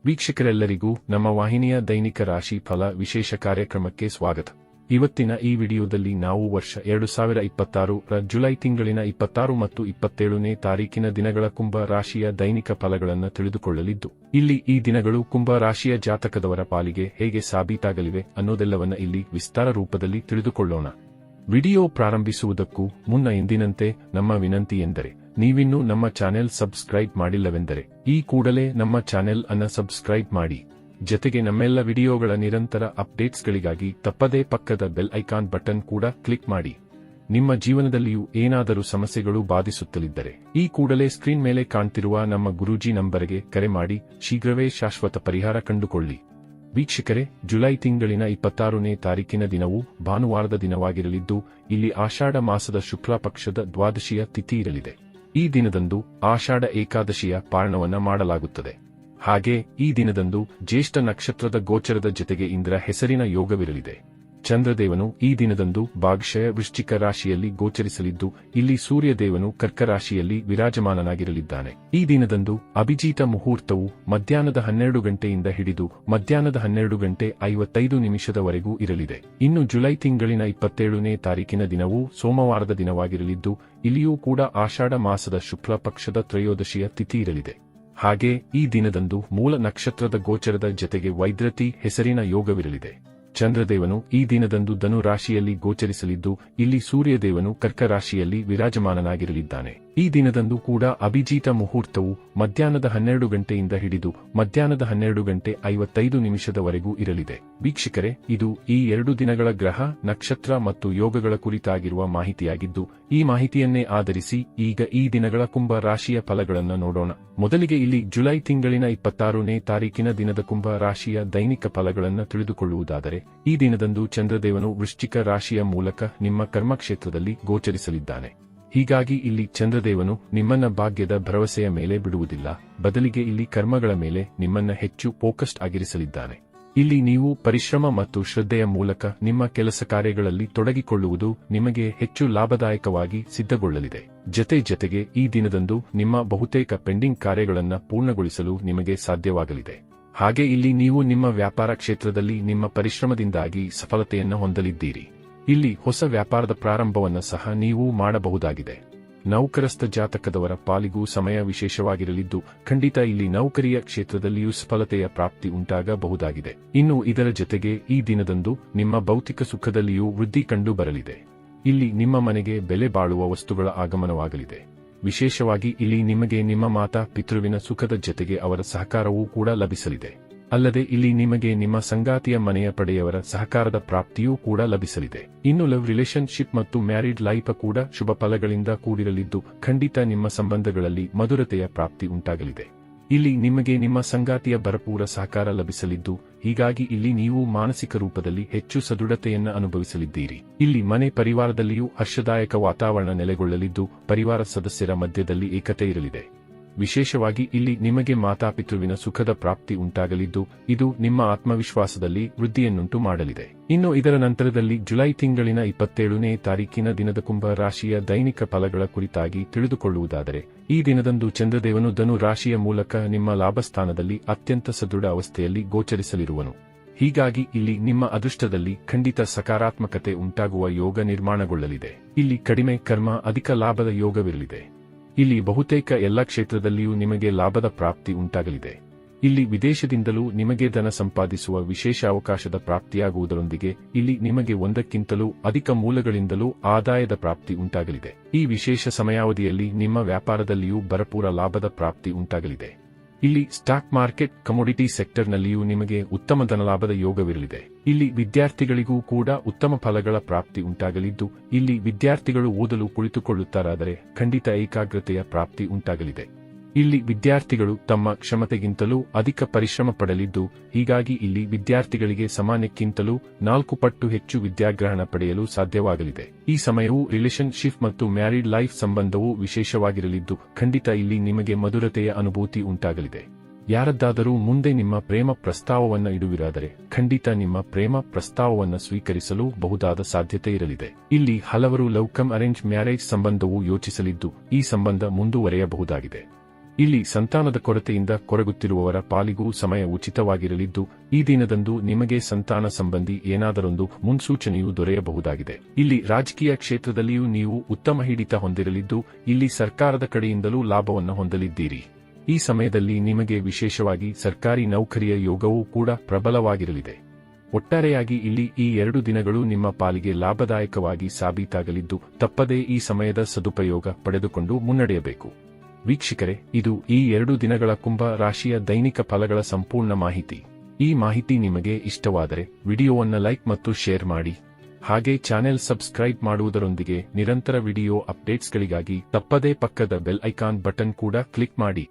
ವೀಕ್ಷಕರೆಲ್ಲರಿಗೂ ನಮ್ಮ ವಾಹಿನಿಯ ದೈನಿಕ ರಾಶಿ ಫಲ ವಿಶೇಷ ಕಾರ್ಯಕ್ರಮಕ್ಕೆ ಸ್ವಾಗತ. ಇವತ್ತಿನ ಈ ವಿಡಿಯೋದಲ್ಲಿ ನಾವು ವರ್ಷ 2026 ರ ಜುಲೈ ತಿಂಗಳಿನ 26 ಮತ್ತು 27ನೇ ತಾರೀಕಿನ ದಿನಗಳ ಕುಂಭ ರಾಶಿಯ ದೈನಿಕ ಫಲಗಳನ್ನು ತಿಳಿದುಕೊಳ್ಳಲಿದ್ದು, ಇಲ್ಲಿ ಈ ದಿನಗಳು ಕುಂಭ ರಾಶಿಯ ಜಾತಕದವರ ಪಾಲಿಗೆ ಹೇಗೆ ಸಾಬೀತಾಗಲಿವೆ ಅನ್ನೋದೆಲ್ಲವನ್ನ ಇಲ್ಲಿ ವಿಸ್ತಾರ ರೂಪದಲ್ಲಿ ತಿಳಿದುಕೊಳ್ಳೋಣ. ವಿಡಿಯೋ ಪ್ರಾರಂಭಿಸುವುದಕ್ಕೂ ಮುನ್ನ ಎಂದಿನಂತೆ ನಮ್ಮ ವಿನಂತಿ ಎಂದರೆ, ನೀವಿನ್ನೂ ನಮ್ಮ ಚಾನೆಲ್ ಸಬ್ಸ್ಕ್ರೈಬ್ ಮಾಡಿಲ್ಲವೆಂದರೆ ಈ ಕೂಡಲೇ ನಮ್ಮ ಚಾನೆಲ್ ಅನ್ನ ಸಬ್ಸ್ಕ್ರೈಬ್ ಮಾಡಿ. ಜತೆಗೆ ನಮ್ಮೆಲ್ಲ ವಿಡಿಯೋಗಳ ನಿರಂತರ ಅಪ್ಡೇಟ್ಸ್ಗಳಿಗಾಗಿ ತಪ್ಪದೇ ಪಕ್ಕದ ಬೆಲ್ ಐಕಾನ್ ಬಟನ್ ಕೂಡ ಕ್ಲಿಕ್ ಮಾಡಿ. ನಿಮ್ಮ ಜೀವನದಲ್ಲಿಯೂ ಏನಾದರೂ ಸಮಸ್ಯೆಗಳು ಬಾಧಿಸುತ್ತಲಿದ್ದರೆ ಈ ಕೂಡಲೇ ಸ್ಕ್ರೀನ್ ಮೇಲೆ ಕಾಣ್ತಿರುವ ನಮ್ಮ ಗುರೂಜಿ ನಂಬರ್ಗೆ ಕರೆ ಮಾಡಿ ಶೀಘ್ರವೇ ಶಾಶ್ವತ ಪರಿಹಾರ ಕಂಡುಕೊಳ್ಳಿ. ವೀಕ್ಷಕರೇ, ಜುಲೈ ತಿಂಗಳಿನ 26ನೇ ತಾರೀಕಿನ ದಿನವು ಭಾನುವಾರದ ದಿನವಾಗಿರಲಿದ್ದು, ಇಲ್ಲಿ ಆಷಾಢ ಮಾಸದ ಶುಕ್ಲ ಪಕ್ಷದ ದ್ವಾದಶಿಯ ತಿಥಿ ಇರಲಿದೆ. ಈ ದಿನದಂದು ಆಷಾಢ ಏಕಾದಶಿಯ ಪಾರಣವನ್ನ ಮಾಡಲಾಗುತ್ತದೆ. ಹಾಗೆ ಈ ದಿನದಂದು ಜ್ಯೇಷ್ಠ ನಕ್ಷತ್ರದ ಗೋಚರದ ಜೊತೆಗೆ ಇಂದ್ರ ಹೆಸರಿನ ಯೋಗವಿರಲಿದೆ. ಚಂದ್ರದೇವನು ಈ ದಿನದಂದು ಭಾಗಶಃ ವೃಶ್ಚಿಕ ರಾಶಿಯಲ್ಲಿ ಗೋಚರಿಸಲಿದ್ದು, ಇಲ್ಲಿ ಸೂರ್ಯದೇವನು ಕರ್ಕ ರಾಶಿಯಲ್ಲಿ ವಿರಾಜಮಾನನಾಗಿರಲಿದ್ದಾನೆ. ಈ ದಿನದಂದು ಅಭಿಜಿತ ಮುಹೂರ್ತವು ಮಧ್ಯಾಹ್ನದ 12 ಗಂಟೆಯಿಂದ ಹಿಡಿದು ಮಧ್ಯಾಹ್ನದ 12 ಗಂಟೆ 55 ನಿಮಿಷದವರೆಗೂ ಇರಲಿದೆ. ಇನ್ನು ಜುಲೈ ತಿಂಗಳಿನ 27ನೇ ತಾರೀಕಿನ ದಿನವೂ ಸೋಮವಾರದ ದಿನವಾಗಿರಲಿದ್ದು, ಇಲ್ಲಿಯೂ ಕೂಡ ಆಷಾಢ ಮಾಸದ ಶುಕ್ಲ ಪಕ್ಷದ ತ್ರಯೋದಶಿಯ ತಿಥಿ ಇರಲಿದೆ. ಹಾಗೆ ಈ ದಿನದಂದು ಮೂಲ ನಕ್ಷತ್ರದ ಗೋಚರದ ಜತೆಗೆ ವೈದ್ರತಿ ಹೆಸರಿನ ಯೋಗವಿರಲಿದೆ. ಚಂದ್ರದೇವನು ಈ ದಿನದಂದು ಧನು ರಾಶಿಯಲ್ಲಿ ಗೋಚರಿಸಲಿದ್ದು, ಇಲ್ಲಿ ಸೂರ್ಯದೇವನು ಕರ್ಕ ರಾಶಿಯಲ್ಲಿ ವಿರಾಜಮಾನನಾಗಿರಲಿದ್ದಾನೆ. ಈ ದಿನದಂದು ಕೂಡ ಅಭಿಜಿತ ಮುಹೂರ್ತವು ಮಧ್ಯಾಹ್ನದ 12 ಗಂಟೆಯಿಂದ ಹಿಡಿದು ಮಧ್ಯಾಹ್ನದ 12 ಗಂಟೆ 55 ನಿಮಿಷದವರೆಗೂ ಇರಲಿದೆ. ವೀಕ್ಷಕರೇ, ಇದು ಈ 2 ದಿನಗಳ ಗ್ರಹ, ನಕ್ಷತ್ರ ಮತ್ತು ಯೋಗಗಳ ಕುರಿತಾಗಿರುವ ಮಾಹಿತಿಯಾಗಿದ್ದು, ಈ ಮಾಹಿತಿಯನ್ನೇ ಆಧರಿಸಿ ಈಗ ಈ ದಿನಗಳ ಕುಂಭ ರಾಶಿಯ ಫಲಗಳನ್ನು ನೋಡೋಣ. ಮೊದಲಿಗೆ ಇಲ್ಲಿ ಜುಲೈ ತಿಂಗಳಿನ 26ನೇ ತಾರೀಕಿನ ದಿನದ ಕುಂಭ ರಾಶಿಯ ದೈನಿಕ ಫಲಗಳನ್ನು ತಿಳಿದುಕೊಳ್ಳುವುದಾದರೆ, ಈ ದಿನದಂದು ಚಂದ್ರದೇವನು ವೃಶ್ಚಿಕ ರಾಶಿಯ ಮೂಲಕ ನಿಮ್ಮ ಕರ್ಮಕ್ಷೇತ್ರದಲ್ಲಿ ಗೋಚರಿಸಲಿದ್ದಾನೆ. ಹೀಗಾಗಿ ಇಲ್ಲಿ ಚಂದ್ರದೇವನು ನಿಮ್ಮನ್ನ ಭಾಗ್ಯದ ಭರವಸೆಯ ಮೇಲೆ ಬಿಡುವುದಿಲ್ಲ, ಬದಲಿಗೆ ಇಲ್ಲಿ ಕರ್ಮಗಳ ಮೇಲೆ ನಿಮ್ಮನ್ನ ಹೆಚ್ಚು ಫೋಕಸ್ಡ್ ಆಗಿರಿಸಲಿದ್ದಾನೆ. ಇಲ್ಲಿ ನೀವು ಪರಿಶ್ರಮ ಮತ್ತು ಶ್ರದ್ಧೆಯ ಮೂಲಕ ನಿಮ್ಮ ಕೆಲಸ ಕಾರ್ಯಗಳಲ್ಲಿ ತೊಡಗಿಕೊಳ್ಳುವುದು ನಿಮಗೆ ಹೆಚ್ಚು ಲಾಭದಾಯಕವಾಗಿ ಸಿದ್ಧಗೊಳ್ಳಲಿದೆ. ಜತೆಗೆ ಈ ದಿನದಂದು ನಿಮ್ಮ ಬಹುತೇಕ ಪೆಂಡಿಂಗ್ ಕಾರ್ಯಗಳನ್ನು ಪೂರ್ಣಗೊಳಿಸಲು ನಿಮಗೆ ಸಾಧ್ಯವಾಗಲಿದೆ. ಹಾಗೆ ಇಲ್ಲಿ ನೀವು ನಿಮ್ಮ ವ್ಯಾಪಾರ ಕ್ಷೇತ್ರದಲ್ಲಿ ನಿಮ್ಮ ಪರಿಶ್ರಮದಿಂದಾಗಿ ಸಫಲತೆಯನ್ನು ಹೊಂದಲಿದ್ದೀರಿ. ಇಲ್ಲಿ ಹೊಸ ವ್ಯಾಪಾರದ ಪ್ರಾರಂಭವನ್ನು ಸಹ ನೀವು ಮಾಡಬಹುದಾಗಿದೆ. ನೌಕರಸ್ಥ ಜಾತಕದವರ ಪಾಲಿಗೂ ಸಮಯ ವಿಶೇಷವಾಗಿರಲಿದ್ದು, ಖಂಡಿತ ಇಲ್ಲಿ ನೌಕರಿಯ ಕ್ಷೇತ್ರದಲ್ಲಿಯೂ ಸಫಲತೆಯ ಪ್ರಾಪ್ತಿ ಉಂಟಾಗಬಹುದಾಗಿದೆ. ಇನ್ನು ಇದರ ಜೊತೆಗೆ ಈ ದಿನದಂದು ನಿಮ್ಮ ಭೌತಿಕ ಸುಖದಲ್ಲಿಯೂ ವೃದ್ಧಿ ಕಂಡು ಬರಲಿದೆ. ಇಲ್ಲಿ ನಿಮ್ಮ ಮನೆಗೆ ಬೆಲೆ ಬಾಳುವ ವಸ್ತುಗಳ ಆಗಮನವಾಗಲಿದೆ. ವಿಶೇಷವಾಗಿ ಇಲ್ಲಿ ನಿಮಗೆ ನಿಮ್ಮ ಮಾತಾ ಪಿತೃವಿನ ಸುಖದ ಜೊತೆಗೆ ಅವರ ಸಹಕಾರವೂ ಕೂಡ ಲಭಿಸಲಿದೆ. ಅಲ್ಲದೆ ಇಲ್ಲಿ ನಿಮಗೆ ನಿಮ್ಮ ಸಂಗಾತಿಯ ಮನೆಯ ಪಡೆಯವರ ಸಹಕಾರದ ಪ್ರಾಪ್ತಿಯೂ ಕೂಡ ಲಭಿಸಲಿದೆ. ಇನ್ನು ಲವ್ ರಿಲೇಶನ್ಶಿಪ್ ಮತ್ತು ಮ್ಯಾರಿಡ್ ಲೈಫ್ ಕೂಡ ಶುಭ ಫಲಗಳಿಂದ ಕೂಡಿರಲಿದ್ದು, ಖಂಡಿತ ನಿಮ್ಮ ಸಂಬಂಧಗಳಲ್ಲಿ ಮಧುರತೆಯ ಪ್ರಾಪ್ತಿ ಉಂಟಾಗಲಿದೆ. ಇಲ್ಲಿ ನಿಮಗೆ ನಿಮ್ಮ ಸಂಗಾತಿಯ ಭರಪೂರ ಸಹಕಾರ ಲಭಿಸಲಿದ್ದು, ಹೀಗಾಗಿ ಇಲ್ಲಿ ನೀವು ಮಾನಸಿಕ ರೂಪದಲ್ಲಿ ಹೆಚ್ಚು ಸದೃಢತೆಯನ್ನು ಅನುಭವಿಸಲಿದ್ದೀರಿ. ಇಲ್ಲಿ ಮನೆ ಪರಿವಾರದಲ್ಲಿಯೂ ಹರ್ಷದಾಯಕ ವಾತಾವರಣ ನೆಲೆಗೊಳ್ಳಲಿದ್ದು, ಪರಿವಾರ ಸದಸ್ಯರ ಮಧ್ಯದಲ್ಲಿ ಏಕತೆ ಇರಲಿದೆ. ವಿಶೇಷವಾಗಿ ಇಲ್ಲಿ ನಿಮಗೆ ಮಾತಾಪಿತೃವಿನ ಸುಖದ ಪ್ರಾಪ್ತಿ ಉಂಟಾಗಲಿದ್ದು, ಇದು ನಿಮ್ಮ ಆತ್ಮವಿಶ್ವಾಸದಲ್ಲಿ ವೃದ್ಧಿಯನ್ನುಂಟು ಮಾಡಲಿದೆ. ಇನ್ನು ಇದರ ನಂತರದಲ್ಲಿ ಜುಲೈ ತಿಂಗಳಿನ 27ನೇ ತಾರೀಕಿನ ದಿನದ ಕುಂಭ ರಾಶಿಯ ದೈನಿಕ ಫಲಗಳ ಕುರಿತಾಗಿ ತಿಳಿದುಕೊಳ್ಳುವುದಾದರೆ, ಈ ದಿನದಂದು ಚಂದ್ರದೇವನು ಧನು ರಾಶಿಯ ಮೂಲಕ ನಿಮ್ಮ ಲಾಭಸ್ಥಾನದಲ್ಲಿ ಅತ್ಯಂತ ಸದೃಢ ಅವಸ್ಥೆಯಲ್ಲಿ ಗೋಚರಿಸಲಿರುವನು. ಹೀಗಾಗಿ ಇಲ್ಲಿ ನಿಮ್ಮ ಅದೃಷ್ಟದಲ್ಲಿ ಖಂಡಿತ ಸಕಾರಾತ್ಮಕತೆ ಉಂಟಾಗುವ ಯೋಗ ನಿರ್ಮಾಣಗೊಳ್ಳಲಿದೆ. ಇಲ್ಲಿ ಕಡಿಮೆ ಕರ್ಮ, ಅಧಿಕ ಲಾಭದ ಯೋಗವಿರಲಿದೆ. ಇಲ್ಲಿ ಬಹುತೇಕ ಎಲ್ಲ ಕ್ಷೇತ್ರದಲ್ಲಿಯೂ ನಿಮಗೆ ಲಾಭದ ಪ್ರಾಪ್ತಿ ಉಂಟಾಗಲಿದೆ. ಇಲ್ಲಿ ವಿದೇಶದಿಂದಲೂ ನಿಮಗೆ ಧನ ಸಂಪಾದಿಸುವ ವಿಶೇಷ ಅವಕಾಶದ ಪ್ರಾಪ್ತಿಯಾಗುವುದರೊಂದಿಗೆ ಇಲ್ಲಿ ನಿಮಗೆ ಒಂದಕ್ಕಿಂತಲೂ ಅಧಿಕ ಮೂಲಗಳಿಂದಲೂ ಆದಾಯದ ಪ್ರಾಪ್ತಿ ಉಂಟಾಗಲಿದೆ. ಈ ವಿಶೇಷ ಸಮಯಾವಧಿಯಲ್ಲಿ ನಿಮ್ಮ ವ್ಯಾಪಾರದಲ್ಲಿಯೂ ಭರಪೂರ ಲಾಭದ ಪ್ರಾಪ್ತಿ ಉಂಟಾಗಲಿದೆ. ಇಲ್ಲಿ ಸ್ಟಾಕ್ ಮಾರ್ಕೆಟ್, ಕಮೋಡಿಟಿ ಸೆಕ್ಟರ್ನಲ್ಲಿಯೂ ನಿಮಗೆ ಉತ್ತಮ ಧನಲಾಭದ ಯೋಗವಿರಲಿದೆ. ಇಲ್ಲಿ ವಿದ್ಯಾರ್ಥಿಗಳಿಗೂ ಕೂಡ ಉತ್ತಮ ಫಲಗಳ ಪ್ರಾಪ್ತಿ ಉಂಟಾಗಲಿದ್ದು, ಇಲ್ಲಿ ವಿದ್ಯಾರ್ಥಿಗಳು ಓದಲು ಕುಳಿತುಕೊಳ್ಳುತ್ತಾರಾದರೆ ಖಂಡಿತ ಏಕಾಗ್ರತೆಯ ಪ್ರಾಪ್ತಿ ಉಂಟಾಗಲಿದೆ. ಇಲ್ಲಿ ವಿದ್ಯಾರ್ಥಿಗಳು ತಮ್ಮ ಕ್ಷಮತೆಗಿಂತಲೂ ಅಧಿಕ ಪರಿಶ್ರಮ ಪಡಲಿದ್ದು, ಹೀಗಾಗಿ ಇಲ್ಲಿ ವಿದ್ಯಾರ್ಥಿಗಳಿಗೆ ಸಾಮಾನ್ಯಕ್ಕಿಂತಲೂ 4 ಪಟ್ಟು ಹೆಚ್ಚು ವಿದ್ಯಾಗ್ರಹಣ ಪಡೆಯಲು ಸಾಧ್ಯವಾಗಲಿದೆ. ಈ ಸಮಯವು ರಿಲೇಶನ್ಶಿಪ್ ಮತ್ತು ಮ್ಯಾರಿಡ್ ಲೈಫ್ ಸಂಬಂಧವೂ ವಿಶೇಷವಾಗಿರಲಿದ್ದು, ಖಂಡಿತ ಇಲ್ಲಿ ನಿಮಗೆ ಮಧುರತೆಯ ಅನುಭೂತಿ ಉಂಟಾಗಲಿದೆ. ಯಾರದ್ದಾದರೂ ಮುಂದೆ ನಿಮ್ಮ ಪ್ರೇಮ ಪ್ರಸ್ತಾವವನ್ನು ಇಡುವಿರಾದರೆ ಖಂಡಿತ ನಿಮ್ಮ ಪ್ರೇಮ ಪ್ರಸ್ತಾವವನ್ನು ಸ್ವೀಕರಿಸಲು ಬಹುದಾದ ಸಾಧ್ಯತೆ ಇರಲಿದೆ. ಇಲ್ಲಿ ಹಲವರು ಲವ್ ಕಮ್ ಅರೇಂಜ್ ಮ್ಯಾರೇಜ್ ಸಂಬಂಧವೂ ಯೋಚಿಸಲಿದ್ದು, ಈ ಸಂಬಂಧ ಮುಂದುವರೆಯಬಹುದಾಗಿದೆ. ಇಲ್ಲಿ ಸಂತಾನದ ಕೊರತೆಯಿಂದ ಕೊರಗುತ್ತಿರುವವರ ಪಾಲಿಗೂ ಸಮಯ ಉಚಿತವಾಗಿರಲಿದ್ದು, ಈ ದಿನದಂದು ನಿಮಗೆ ಸಂತಾನ ಸಂಬಂಧಿ ಏನಾದರೊಂದು ಮುನ್ಸೂಚನೆಯೂ ದೊರೆಯಬಹುದಾಗಿದೆ. ಇಲ್ಲಿ ರಾಜಕೀಯ ಕ್ಷೇತ್ರದಲ್ಲಿಯೂ ನೀವು ಉತ್ತಮ ಹಿಡಿತ ಹೊಂದಿರಲಿದ್ದು, ಇಲ್ಲಿ ಸರ್ಕಾರದ ಕಡೆಯಿಂದಲೂ ಲಾಭವನ್ನು ಹೊಂದಲಿದ್ದೀರಿ. ಈ ಸಮಯದಲ್ಲಿ ನಿಮಗೆ ವಿಶೇಷವಾಗಿ ಸರ್ಕಾರಿ ನೌಕರಿಯ ಯೋಗವೂ ಕೂಡ ಪ್ರಬಲವಾಗಿರಲಿದೆ. ಒಟ್ಟಾರೆಯಾಗಿ ಇಲ್ಲಿ ಈ 2 ದಿನಗಳು ನಿಮ್ಮ ಪಾಲಿಗೆ ಲಾಭದಾಯಕವಾಗಿ ಸಾಬೀತಾಗಲಿದ್ದು, ತಪ್ಪದೇ ಈ ಸಮಯದ ಸದುಪಯೋಗ ಪಡೆದುಕೊಂಡು ಮುನ್ನಡೆಯಬೇಕು. ವೀಕ್ಷಕರೇ, ಇದು ಈ 2 ದಿನಗಳ ಕುಂಭ ರಾಶಿಯ ದೈನಿಕ ಫಲಗಳ ಸಂಪೂರ್ಣ ಮಾಹಿತಿ. ಈ ಮಾಹಿತಿ ನಿಮಗೆ ಇಷ್ಟವಾದರೆ ವಿಡಿಯೋವನ್ನು ಲೈಕ್ ಮತ್ತು ಶೇರ್ ಮಾಡಿ. ಹಾಗೆ ಚಾನೆಲ್ ಸಬ್ಸ್ಕ್ರೈಬ್ ಮಾಡುವುದರೊಂದಿಗೆ ನಿರಂತರ ವಿಡಿಯೋ ಅಪ್ಡೇಟ್ಸ್ಗಳಿಗಾಗಿ ತಪ್ಪದೇ ಪಕ್ಕದ ಬೆಲ್ ಐಕಾನ್ ಬಟನ್ ಕೂಡ ಕ್ಲಿಕ್ ಮಾಡಿ.